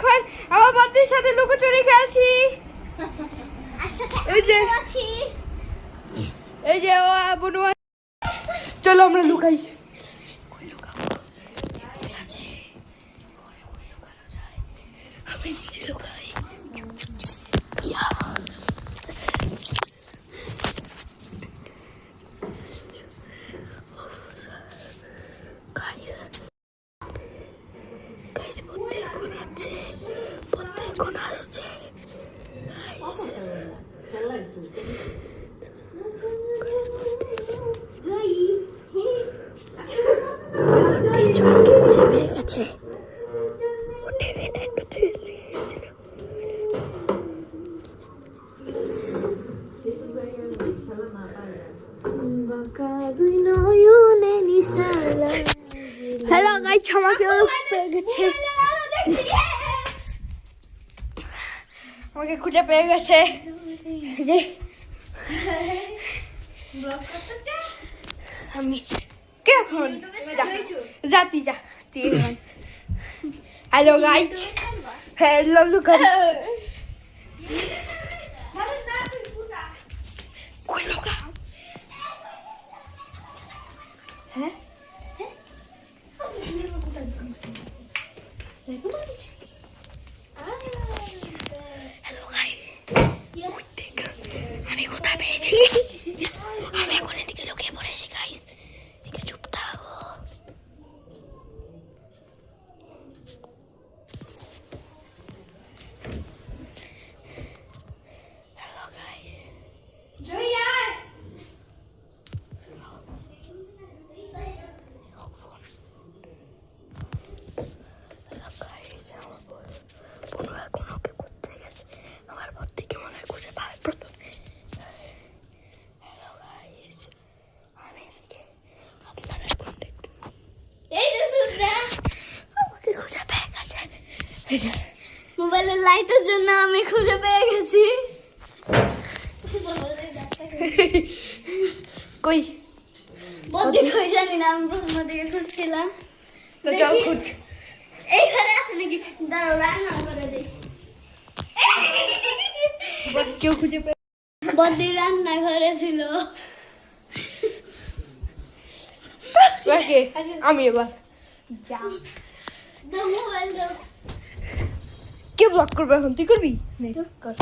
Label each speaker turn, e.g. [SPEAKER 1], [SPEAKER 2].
[SPEAKER 1] এখন আমার বন্ধুর সাথে লুকোচুরি খেলছি। এই যে ও বনু, চলো আমরা লুকাই। আমি নিচে লুকাই। প্রত্যেকক্ষণ আসছে। খুঁজে পেয়ে গেছে। হ্যালো গাইস, আমাকে পেয়ে গেছে, আমাকে খুঁজে পেয়ে গেছে। আমি এখন যাতি যা। হ্যালো গাইস, হ্যালো লুকান। হ্যাঁ আমি কোথায় পেয়েছি? আমি এখন এদিকে লুকিয়ে পড়েছি গাইস, এদিকে চুপ থাকো। হ্যালো গাইস, আমার বন্ধুকে মনে হয় খুঁজে পায় প্রথমে। হ্যালো গাইস, আমি এদিকে, আপনারা এখন দেখুন, আমাকে খুঁজে পেয়ে গেছে।
[SPEAKER 2] মোবাইলের লাইটের জন্য আমি খুঁজে পেয়ে গেছি।
[SPEAKER 1] কই
[SPEAKER 2] বদ্দি কই জানি না, আমি প্রথম দিকে খুঁজছিলাম।
[SPEAKER 1] চল খুঁজ।
[SPEAKER 2] এইখানে আছে নাকি? দাঁড়াও, রান্না করে দিই।
[SPEAKER 1] কেউ খুঁজে পেয়ে,
[SPEAKER 2] বদ্দি রান্না ঘরে ছিল।
[SPEAKER 1] আমি এবার
[SPEAKER 2] মোবাইল
[SPEAKER 1] কে ব্লক করবে এখন? তুই করবি? কর।